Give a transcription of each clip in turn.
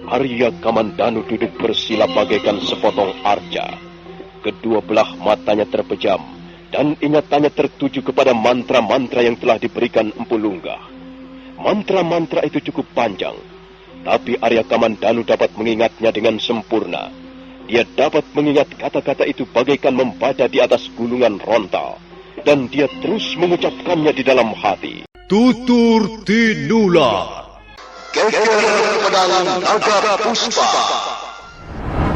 Arya Kamandanu duduk bersila bagaikan sepotong arca. Kedua belah matanya terpejam dan ingatannya tertuju kepada mantra-mantra yang telah diberikan Empu Lunggah. Mantra-mantra itu cukup panjang, tapi Arya Kamandanu dapat mengingatnya dengan sempurna. Dia dapat mengingat kata-kata itu bagaikan membaca di atas gulungan rontal, dan dia terus mengucapkannya di dalam hati. Tutur Tinular. Geger pedang naga puspa.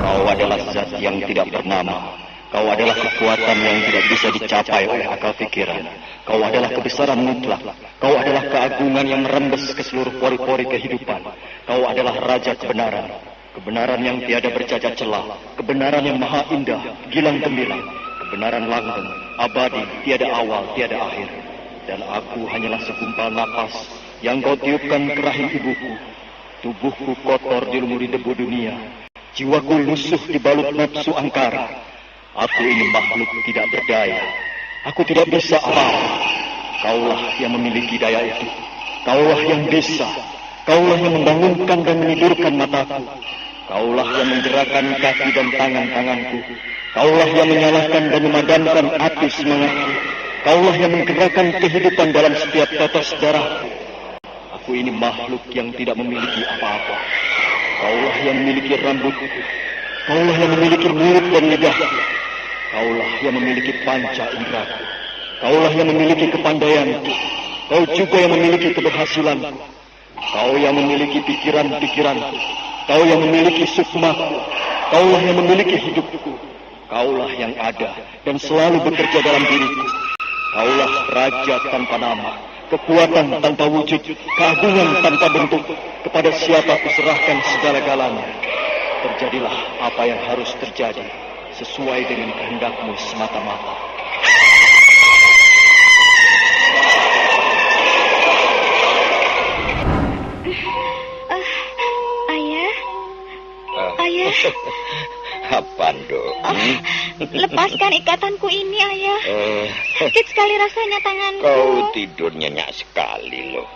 Kau adalah zat yang tidak bernama. Kau adalah kekuatan yang tidak bisa dicapai oleh akal pikiran. Kau adalah kebesaran mutlak. Kau adalah keagungan yang merembes ke seluruh pori-pori kehidupan. Kau adalah raja kebenaran. Kebenaran yang tiada bercacat celah. Kebenaran yang maha indah, gilang gemilang. Kebenaran langgeng, abadi, tiada awal, tiada akhir. Dan aku hanyalah segumpal napas yang kau tiupkan ke rahim ibuku. Tubuhku kotor dilumuri debu dunia. Jiwaku lusuh dibalut nafsu angkara. Aku ini makhluk tidak berdaya. Aku tidak bisa apa-apa. Kaulah yang memiliki daya itu. Kaulah yang bisa. Kaulah yang membangunkan dan menidurkan mataku. Kaulah yang menggerakkan kaki dan tangan-tanganku. Kaulah yang menyalakan dan memadamkan api semangatku. Kaulah yang menggerakkan kehidupan dalam setiap tetes darahku. Aku ini makhluk yang tidak memiliki apa-apa. Kaulah yang memiliki rambutku. Kaulah yang memiliki mulut dan lidahku. Kaulah yang memiliki panca inderaku. Kaulah yang memiliki kepandaianku. Kau juga yang memiliki keberhasilanku. Kau yang memiliki pikiran-pikiranku. Kau yang memiliki sukmaku. Kaulah yang memiliki hidupku. Kaulah yang ada dan selalu bekerja dalam diriku. Kaulah raja tanpa nama, kekuatan tanpa wujud, keagungan tanpa bentuk. Kepada siapa kuserahkan segala-galanya. Terjadilah apa yang harus terjadi, sesuai dengan kehendakmu semata-mata. Ayah? Ayah? Apa, Dok? Lepaskan ikatanku ini, Ayah. Sakit sekali rasanya tanganku. Kau tidur nyenyak sekali, loh.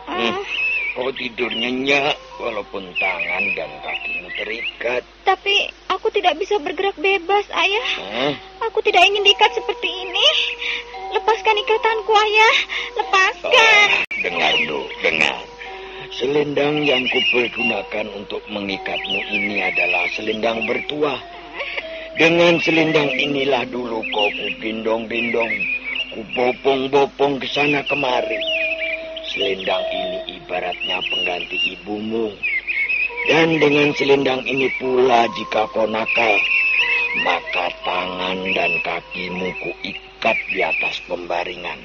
Kau tidur nyenyak walaupun tangan dan kakimu terikat. Tapi aku tidak bisa bergerak bebas, Ayah. Aku tidak ingin diikat seperti ini. Lepaskan ikatanku, Ayah. Lepaskan. Dengar, Dok, dengar. Selendang yang kupergunakan untuk mengikatmu ini adalah selendang bertuah. Dengan selendang inilah dulu kau kugendong-gendong, kubopong-bopong ke sana kemari. Selendang ini ibaratnya pengganti ibumu. Dan dengan selendang ini pula jika kau nakal, maka tangan dan kakimu kuikat di atas pembaringan.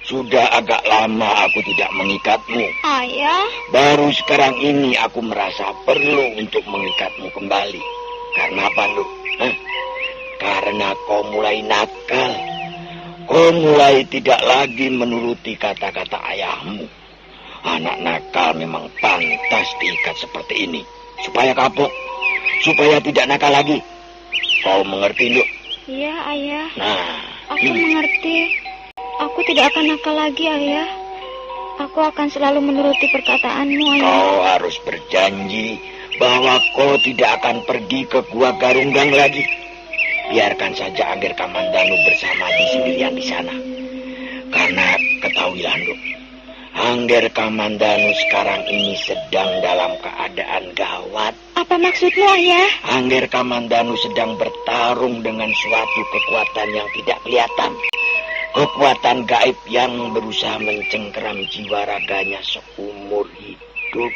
Sudah agak lama aku tidak mengikatmu. Ayah? Baru sekarang ini aku merasa perlu untuk mengikatmu kembali. Karena apa, Lu? Karena kau mulai nakal. Kau mulai tidak lagi menuruti kata-kata ayahmu. Anak nakal memang pantas diikat seperti ini. Supaya kapok. Supaya tidak nakal lagi. Kau mengerti, Lu? Iya, Ayah. Nah. Aku mengerti. Aku tidak akan nakal lagi, Ayah. Aku akan selalu menuruti perkataanmu, Ayah. Kau harus berjanji bahwa kau tidak akan pergi ke Gua Garunggang lagi. Biarkan saja Angger Kamandanu bersama sendirian di sana. Karena ketahuilah, Dok, Angger Kamandanu sekarang ini sedang dalam keadaan gawat. Apa maksudmu, Ayah? Angger Kamandanu sedang bertarung dengan suatu kekuatan yang tidak kelihatan. Kekuatan gaib yang berusaha mencengkeram jiwa raganya seumur hidup.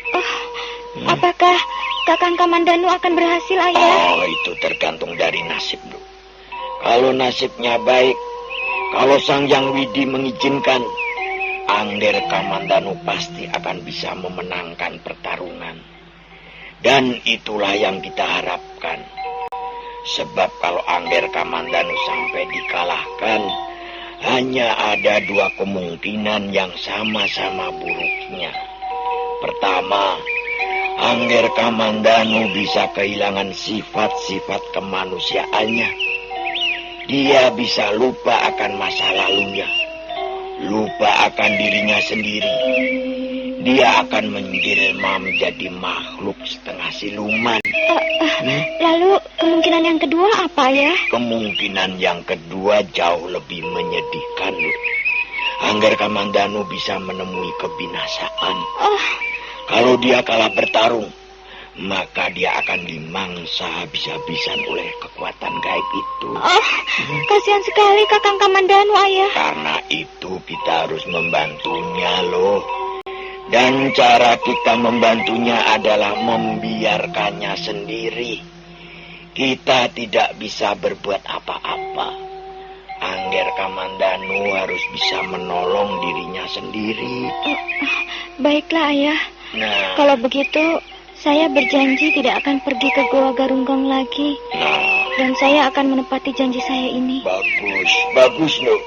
Apakah Kakang Kamandanu akan berhasil, Ayah? Oh, itu tergantung dari nasib, Dok. Kalau nasibnya baik, kalau Sang Yang Widi mengizinkan, Angger Kamandanu pasti akan bisa memenangkan pertarungan. Dan itulah yang kita harapkan. Sebab kalau Angger Kamandanu sampai dikalahkan, hanya ada dua kemungkinan yang sama-sama buruknya. Pertama, Angger Kamandanu bisa kehilangan sifat-sifat kemanusiaannya. Dia bisa lupa akan masa lalunya. lupa akan dirinya sendiri. Dia akan menjelma menjadi makhluk setengah siluman. Lalu kemungkinan yang kedua apa ya? Kemungkinan yang kedua jauh lebih menyedihkan, Lu. Angger Kamandanu bisa menemui kebinasaan. Kalau dia kalah bertarung, maka dia akan dimangsa habis-habisan oleh kekuatan gaib itu. Kasihan sekali Kakang Kamandanu, Ayah. Karena itu kita harus membantunya, loh. Dan cara kita membantunya adalah membiarkannya sendiri. Kita tidak bisa berbuat apa-apa. Angger Kamandanu harus bisa menolong dirinya sendiri. Baiklah, Ayah. Nah, Kalau begitu, saya berjanji tidak akan pergi ke Goa Garunggang lagi. Dan saya akan menepati janji saya ini. bagus loh.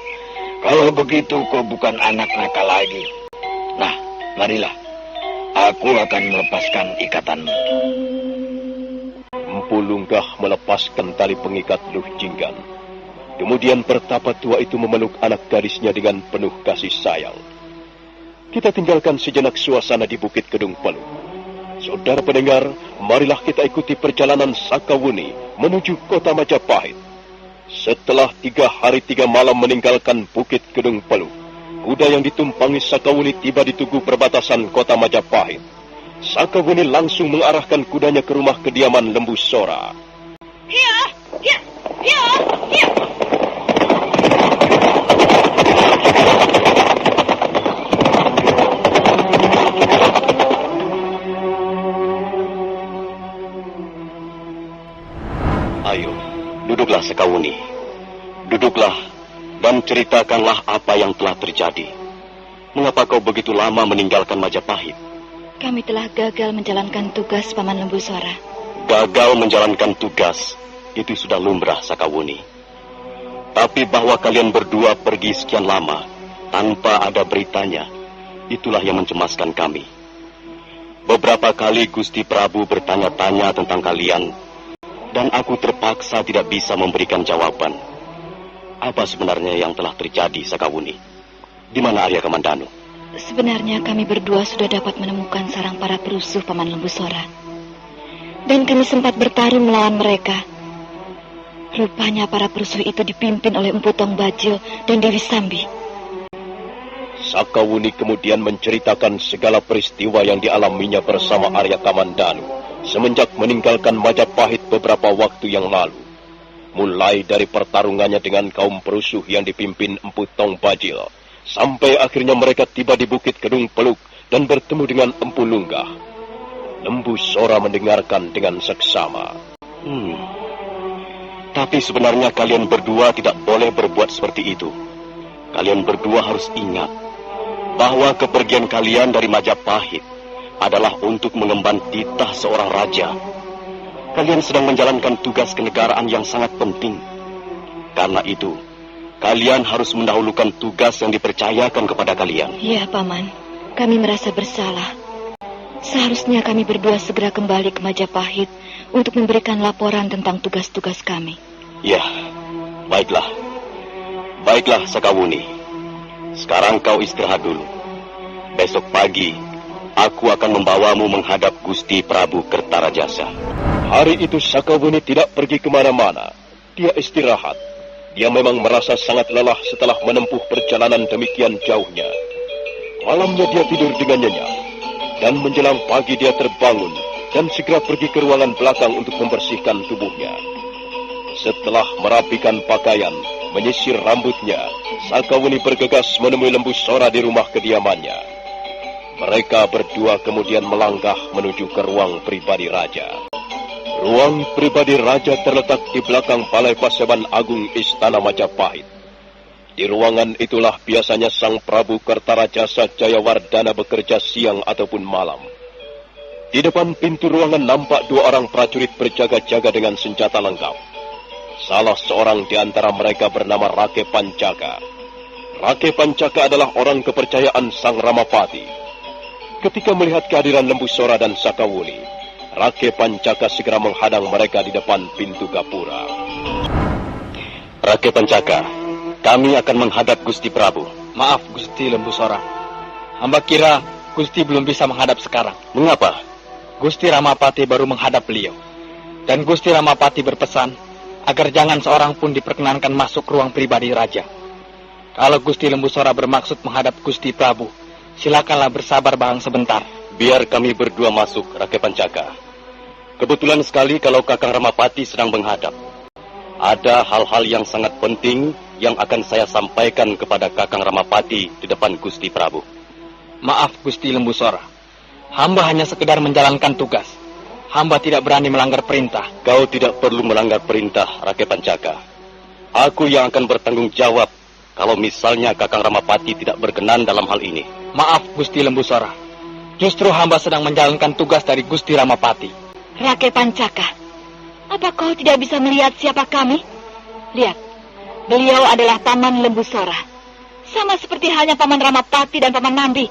Kalau begitu kau bukan anak nakal lagi. Nah, marilah. Aku akan melepaskan ikatanmu. Empu Lunggah melepaskan tali pengikat Luh Jinggan. Kemudian pertapa tua itu memeluk anak gadisnya dengan penuh kasih sayang. Kita tinggalkan sejenak suasana di Bukit Kedung Peluk. Saudara pendengar, marilah kita ikuti perjalanan Sakawuni menuju kota Majapahit. Setelah 3 hari 3 malam meninggalkan Bukit Kedung Peluk, kuda yang ditumpangi Sakawuni tiba di tugu perbatasan kota Majapahit. Sakawuni langsung mengarahkan kudanya ke rumah kediaman Lembu Sora. Hiya! Ayo, duduklah Sakawuni. Duduklah dan ceritakanlah apa yang telah terjadi. Mengapa kau begitu lama meninggalkan Majapahit? Kami telah gagal menjalankan tugas Paman Lembu Sora. Gagal menjalankan tugas, itu sudah lumrah Sakawuni. Tapi bahwa kalian berdua pergi sekian lama, tanpa ada beritanya, itulah yang mencemaskan kami. Beberapa kali Gusti Prabu bertanya-tanya tentang kalian, dan aku terpaksa tidak bisa memberikan jawaban. Apa sebenarnya yang telah terjadi, Sakawuni? Di mana Arya Kamandanu? Sebenarnya kami berdua sudah dapat menemukan sarang para perusuh Paman Lembu Sora. Dan kami sempat bertarung melawan mereka. Rupanya para perusuh itu dipimpin oleh Empu Tong Bajil dan Dewi Sambi. Sakawuni kemudian menceritakan segala peristiwa yang dialaminya bersama Arya Kamandanu semenjak meninggalkan Majapahit beberapa waktu yang lalu. Mulai dari pertarungannya dengan kaum perusuh yang dipimpin Empu Tong Bajil, sampai akhirnya mereka tiba di Bukit Kedung Peluk dan bertemu dengan Empu Lunggah. Lembu Sora mendengarkan dengan seksama. Tapi sebenarnya kalian berdua tidak boleh berbuat seperti itu. Kalian berdua harus ingat bahwa kepergian kalian dari Majapahit adalah untuk mengemban titah seorang raja. Kalian sedang menjalankan tugas kenegaraan yang sangat penting. Karena itu, kalian harus mendahulukan tugas yang dipercayakan kepada kalian. Ya, Paman. Kami merasa bersalah. Seharusnya kami berdua segera kembali ke Majapahit untuk memberikan laporan tentang tugas-tugas kami. Ya, baiklah. Baiklah, Sakawuni. Sekarang kau istirahat dulu. Besok pagi, aku akan membawamu menghadap Gusti Prabu Kertarajasa. Hari itu Sakawuni tidak pergi kemana-mana. Dia istirahat. Dia memang merasa sangat lelah setelah menempuh perjalanan demikian jauhnya. Malamnya dia tidur dengan nyenyak. Dan menjelang pagi dia terbangun dan segera pergi ke ruangan belakang untuk membersihkan tubuhnya. Setelah merapikan pakaian, menyisir rambutnya, Sakawuni bergegas menemui Lembu Sora di rumah kediamannya. Mereka berdua kemudian melangkah menuju ke ruang pribadi raja. Ruang pribadi raja terletak di belakang Balai Paseban Agung Istana Majapahit. Di ruangan itulah biasanya Sang Prabu Kertarajasa Jayawardana bekerja siang ataupun malam. Di depan pintu ruangan nampak 2 orang prajurit berjaga-jaga dengan senjata lengkap. Salah seorang di antara mereka bernama Rake Pancaka. Rake Pancaka adalah orang kepercayaan Sang Ramapati. Ketika melihat kehadiran Lembu Sora dan Sakawuni, Rake Pancaka segera menghadang mereka di depan pintu gapura. Rake Pancaka, kami akan menghadap Gusti Prabu. Maaf Gusti Lembu Sora. Hamba kira Gusti belum bisa menghadap sekarang. Mengapa? Gusti Ramapati baru menghadap beliau. Dan Gusti Ramapati berpesan agar jangan seorang pun diperkenankan masuk ruang pribadi raja. Kalau Gusti Lembu Sora bermaksud menghadap Gusti Prabu, silakanlah bersabar bahang sebentar. Biar kami berdua masuk, Rake Pancaka. Kebetulan sekali kalau Kakang Ramapati sedang menghadap. Ada hal-hal yang sangat penting yang akan saya sampaikan kepada Kakang Ramapati di depan Gusti Prabu. Maaf Gusti Lembu Sora. Hamba hanya sekedar menjalankan tugas. Hamba tidak berani melanggar perintah. Kau tidak perlu melanggar perintah, Rake Pancaka. Aku yang akan bertanggung jawab kalau misalnya Kakang Ramapati tidak berkenan dalam hal ini. Maaf Gusti Lembu Sora. Justru hamba sedang menjalankan tugas dari Gusti Ramapati. Rake Pancaka, apa kau tidak bisa melihat siapa kami? Lihat, beliau adalah Paman Lembu Sora. Sama seperti halnya Paman Ramapati dan Paman Nambi.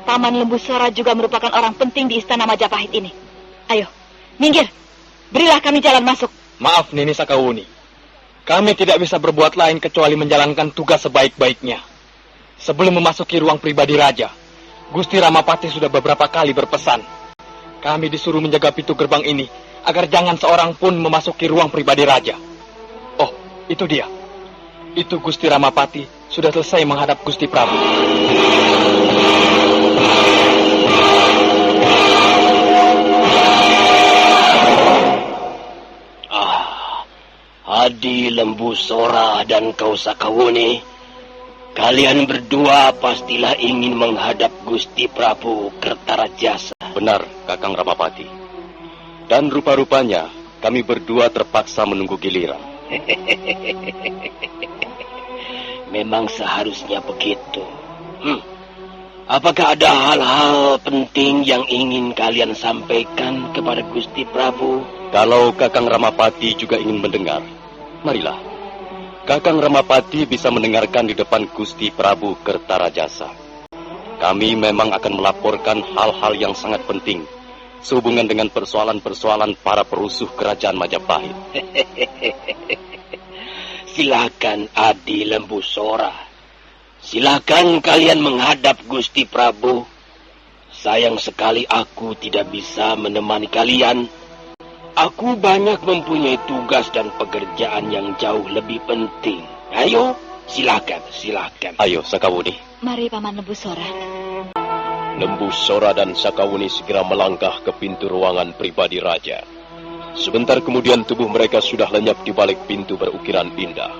Paman Lembu Sora juga merupakan orang penting di Istana Majapahit ini. Ayo, minggir. Berilah kami jalan masuk. Maaf Nini Sakawuni. Kami tidak bisa berbuat lain kecuali menjalankan tugas sebaik-baiknya. Sebelum memasuki ruang pribadi raja, Gusti Ramapati sudah beberapa kali berpesan. Kami disuruh menjaga pintu gerbang ini agar jangan seorang pun memasuki ruang pribadi raja. Oh, itu dia. Itu Gusti Ramapati sudah selesai menghadap Gusti Prabu. Adi Lembu Sora dan kau Sakawuni, kalian berdua pastilah ingin menghadap Gusti Prabu Kertarajasa. Benar, Kakang Ramapati. Dan rupa-rupanya kami berdua terpaksa menunggu giliran. Memang seharusnya begitu. Apakah ada hal-hal penting yang ingin kalian sampaikan kepada Gusti Prabu? Kalau Kakang Ramapati juga ingin mendengar, marilah. Kakang Ramapati bisa mendengarkan di depan Gusti Prabu Kertarajasa. Kami memang akan melaporkan hal-hal yang sangat penting sehubungan dengan persoalan-persoalan para perusuh kerajaan Majapahit. Silakan Adi Lembu Sora. Silakan kalian menghadap Gusti Prabu. Sayang sekali aku tidak bisa menemani kalian. Aku banyak mempunyai tugas dan pekerjaan yang jauh lebih penting. Ayo, silakan. Ayo, Sakawuni. Mari Paman Lembu Sora. Lembu Sora dan Sakawuni segera melangkah ke pintu ruangan pribadi raja. Sebentar kemudian tubuh mereka sudah lenyap di balik pintu berukiran indah.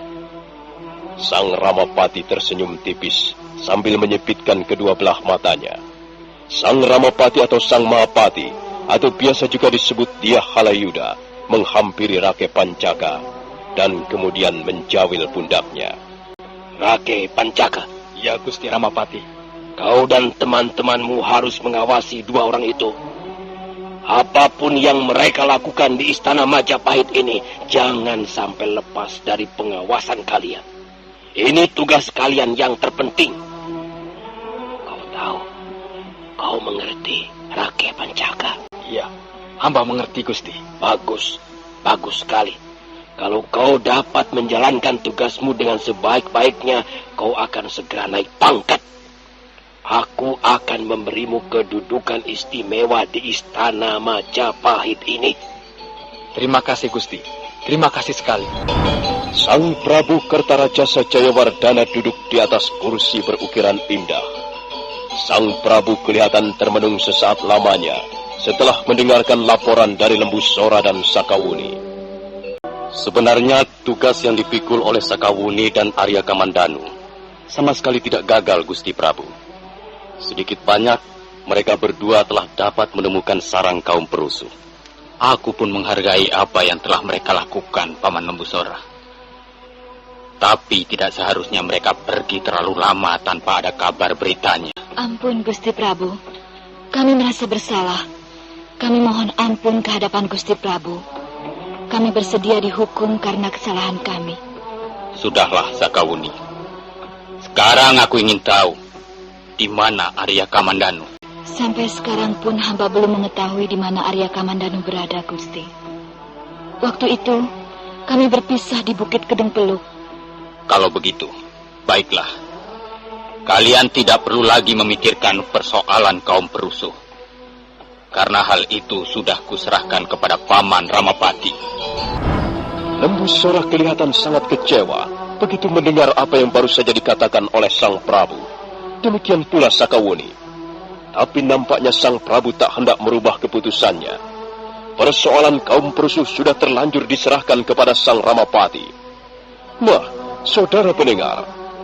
Sang Ramapati tersenyum tipis sambil menyipitkan kedua belah matanya. Sang Ramapati atau Sang Mahapati, atau biasa juga disebut Dia Halayuda, menghampiri Rake Pancaka dan kemudian menjawil pundaknya. Rake Pancaka. Ya Gusti Ramapati. Kau dan teman-temanmu harus mengawasi dua orang itu. Apapun yang mereka lakukan di Istana Majapahit ini, jangan sampai lepas dari pengawasan kalian. Ini tugas kalian yang terpenting. Kau tahu, kau mengerti, Rake Pancaka? Iya, hamba mengerti Gusti. Bagus sekali. Kalau kau dapat menjalankan tugasmu dengan sebaik-baiknya, kau akan segera naik pangkat. Aku akan memberimu kedudukan istimewa di Istana Majapahit ini. Terima kasih Gusti. Terima kasih sekali. Sang Prabu Kertarajasa Jayawardana duduk di atas kursi berukiran indah. Sang Prabu kelihatan termenung sesaat lamanya setelah mendengarkan laporan dari Lembu Sora dan Sakawuni. Sebenarnya tugas yang dipikul oleh Sakawuni dan Arya Kamandanu sama sekali tidak gagal, Gusti Prabu. Sedikit banyak mereka berdua telah dapat menemukan sarang kaum perusuh. Aku pun menghargai apa yang telah mereka lakukan, Paman Lembu Sora. Tapi tidak seharusnya mereka pergi terlalu lama tanpa ada kabar beritanya. Ampun Gusti Prabu, kami merasa bersalah. Kami mohon ampun ke hadapan Gusti Prabu. Kami bersedia dihukum karena kesalahan kami. Sudahlah, Sakawuni. Sekarang aku ingin tahu, di mana Arya Kamandanu? Sampai sekarang pun hamba belum mengetahui di mana Arya Kamandanu berada, Gusti. Waktu itu, kami berpisah di Bukit Kedeng Peluk. Kalau begitu, baiklah. Kalian tidak perlu lagi memikirkan persoalan kaum perusuh. Karena hal itu sudah kuserahkan kepada Paman Ramapati. Lembu Sora kelihatan sangat kecewa begitu mendengar apa yang baru saja dikatakan oleh Sang Prabu. Demikian pula Sakawuni. Tapi nampaknya Sang Prabu tak hendak merubah keputusannya. Persoalan kaum perusuh sudah terlanjur diserahkan kepada Sang Ramapati. Nah, saudara pendengar,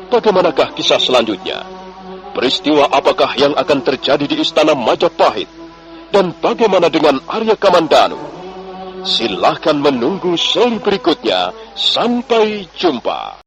bagaimanakah kisah selanjutnya? Peristiwa apakah yang akan terjadi di Istana Majapahit? Dan bagaimana dengan Arya Kamandanu? Silahkan menunggu seri berikutnya. Sampai jumpa.